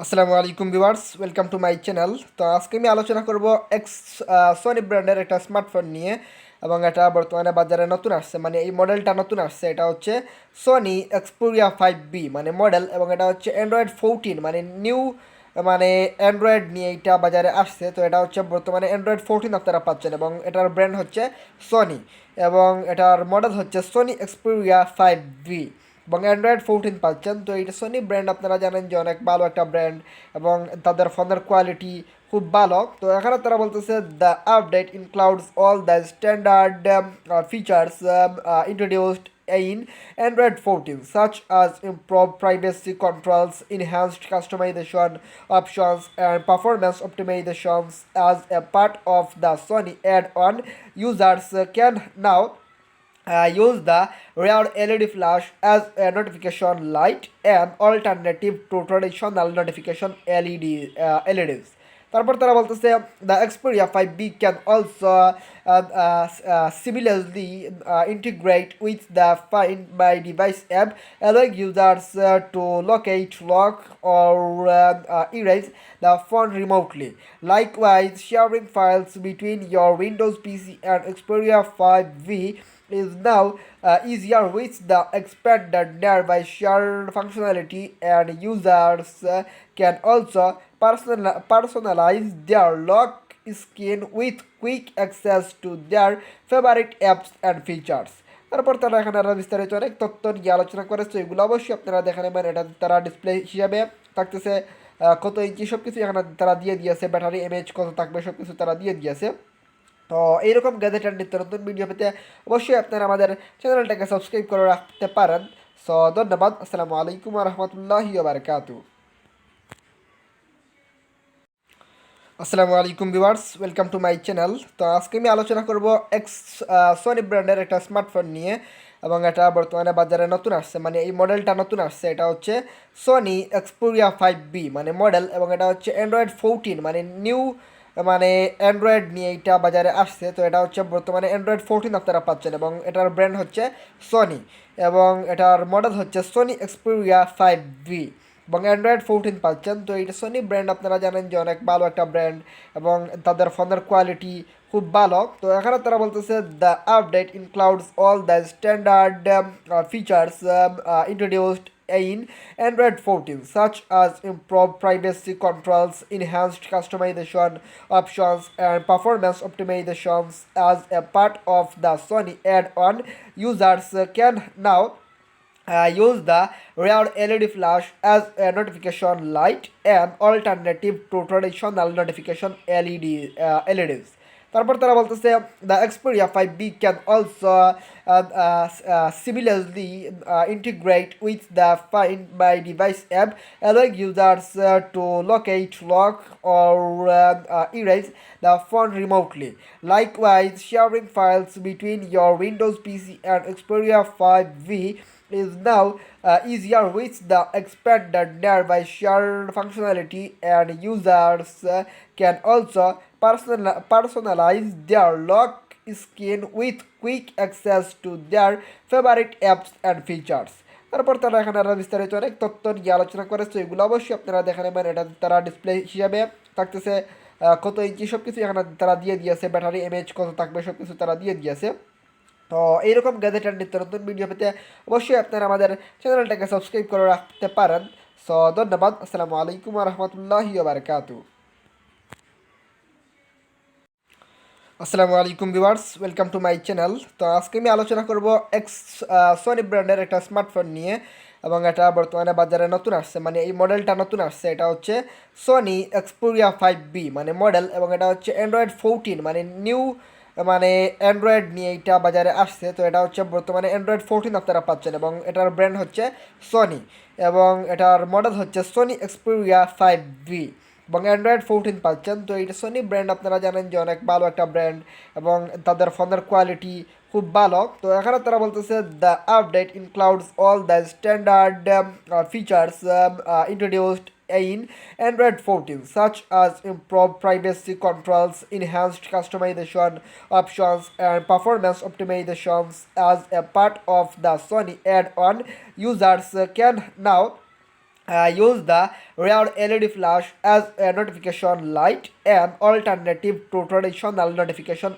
আসসালামু আলাইকুম viewers, welcome to my channel. তো আজকে আমি আলোচনা করব সোনি ব্র্যান্ডের একটা স্মার্টফোন নিয়ে, এবং এটা বর্তমানে বাজারে নতুন আসছে, মানে এই মডেলটা নতুন আসছে। এটা হচ্ছে সোনি এক্সপেরিয়া 5B মানে মডেল, এবং এটা হচ্ছে অ্যান্ড্রয়েড 14 মানে নিউ, মানে অ্যান্ড্রয়েড নিয়ে এটা বাজারে আসছে। তো এটা হচ্ছে বর্তমানে অ্যান্ড্রয়েড 14 আপনারা পাচ্ছেন, এবং এটার ব্র্যান্ড হচ্ছে সোনি, এবং এটার মডেল হচ্ছে সোনি এক্সপেরিয়া 5B, এবং অ্যান্ড্রয়েড 14 পাচ্ছেন। তো এইটা সোনি ব্র্যান্ড, আপনারা জানেন যে অনেক ভালো একটা ব্র্যান্ড, এবং তাদের ফোনের কোয়ালিটি খুব ভালো। তো এখানে তারা বলতেছে the update includes all the standard features introduced in Android 14, such as improved privacy controls, enhanced customization options, and performance optimizations. As a part of the Sony add-on, users can now use the rear LED flash as a notification light, an alternative to traditional notification LEDs. তারপর তারা বলতেছে the Xperia 5B can also seamlessly integrate with the Find My Device app, allowing users to locate, lock, or erase the phone remotely. Likewise, sharing files between your Windows PC and Xperia 5V is now easier with the expanded nearby share functionality, and users can also personalize their lock screen with quick access to their favorite apps and features. তারপর তারা এখানে আরও বিস্তারিত অনেক তথ্য নিয়ে আলোচনা করেছে, এগুলো অবশ্যই আপনারা দেখে নেবেন। এটা তারা ডিসপ্লে হিসাবে থাকতেছে কত ইঞ্চি, সব কিছু এখানে তারা দিয়ে দিয়েছে, ব্যাটারি এমএইচ কত থাকবে সব কিছু তারা দিয়ে দিয়েছে। তো এইরকম গ্যাজেটের নিত্য নতুন ভিডিও পেতে অবশ্যই আপনারা আমাদের চ্যানেলটাকে সাবস্ক্রাইব করে রাখতে পারেন। সো ধন্যবাদ। আসসালামু আলাইকুম রহমতুল্লাহি বারকাতু। আসসালামু আলাইকুম viewers, welcome to my channel. তো আজকে আমি আলোচনা করব সোনি ব্র্যান্ডের একটা স্মার্টফোন নিয়ে, এবং এটা বর্তমানে বাজারে নতুন আসছে, মানে এই মডেলটা নতুন আসছে। এটা হচ্ছে সোনি এক্সপেরিয়া 5B মানে মডেল, এবং এটা হচ্ছে অ্যান্ড্রয়েড 14 মানে নিউ, মানে অ্যান্ড্রয়েড নিয়ে এটা বাজারে আসছে। তো এটা হচ্ছে বর্তমানে অ্যান্ড্রয়েড 14 আপনারা পাচ্ছেন, এবং এটার ব্র্যান্ড হচ্ছে সোনি, এবং এটার মডেল হচ্ছে সোনি এক্সপেরিয়া 5B, এবং অ্যান্ড্রয়েড 14 পাচ্ছেন। তো এইটা সোনি ব্র্যান্ড, আপনারা জানেন যে অনেক ভালো একটা ব্র্যান্ড, এবং তাদের ফোনের কোয়ালিটি খুব ভালো। তো এখানে তারা বলতেছে the update includes all the standard features introduced in Android 14, such as improved privacy controls, enhanced customization options, and performance optimizations. As a part of the Sony add-on, users can now use the rear LED flash as a notification light, an alternative to traditional notification LEDs. তারপর তারা বলতেছে the Xperia 5B can also seamlessly integrate with the Find My Device app, allowing users to locate, lock, or erase the phone remotely. Likewise, sharing files between your Windows PC and Xperia 5V is now easier with the expanded nearby share functionality, and users can also personalize their lock screen with quick access to their favorite apps and features. তারপর তারা এখানে আরও বিস্তারিত অনেক তথ্য নিয়ে আলোচনা করেছে, এগুলো অবশ্যই আপনারা দেখে নেবেন। এটা তারা ডিসপ্লে হিসাবে থাকতেছে কত ইঞ্চি, সব কিছু এখানে তারা দিয়ে দিয়েছে, ব্যাটারি এমএইচ কত থাকবে সব কিছু তারা দিয়ে দিয়েছে। তো এইরকম গ্যাজেটের নিত্য নতুন ভিডিও পেতে অবশ্যই আপনারা আমাদের চ্যানেলটাকে সাবস্ক্রাইব করে রাখতে পারেন। সো ধন্যবাদ। আসসালামু আলাইকুম রহমতুল্লাহি বারকাতু। আসসালামু আলাইকুম viewers, welcome to my channel. তো আজকে আমি আলোচনা করব সোনি ব্র্যান্ডের একটা স্মার্টফোন নিয়ে, এবং এটা বর্তমানে বাজারে নতুন আসছে, মানে এই মডেলটা নতুন আসছে। এটা হচ্ছে সোনি এক্সপেরিয়া 5B মানে মডেল, এবং এটা হচ্ছে অ্যান্ড্রয়েড 14 মানে নিউ, মানে অ্যান্ড্রয়েড নিয়ে এটা বাজারে আসছে। তো এটা হচ্ছে বর্তমানে অ্যান্ড্রয়েড 14 আপনারা পাচ্ছেন, এবং এটার ব্র্যান্ড হচ্ছে সোনি, এবং এটার মডেল হচ্ছে সোনি এক্সপেরিয়া 5B, এবং অ্যান্ড্রয়েড 14 পাচ্ছেন। তো এইটা সোনি ব্র্যান্ড, আপনারা জানেন যে অনেক ভালো একটা ব্র্যান্ড, এবং তাদের ফোনের কোয়ালিটি খুব ভালো। তো এখানে তারা বলতেছে the update includes all the standard features introduced in Android 14, such as improved privacy controls, enhanced customization options, and performance optimizations. As a part of the Sony add-on, users can now use the rear LED flash as a notification light, an alternative to traditional notification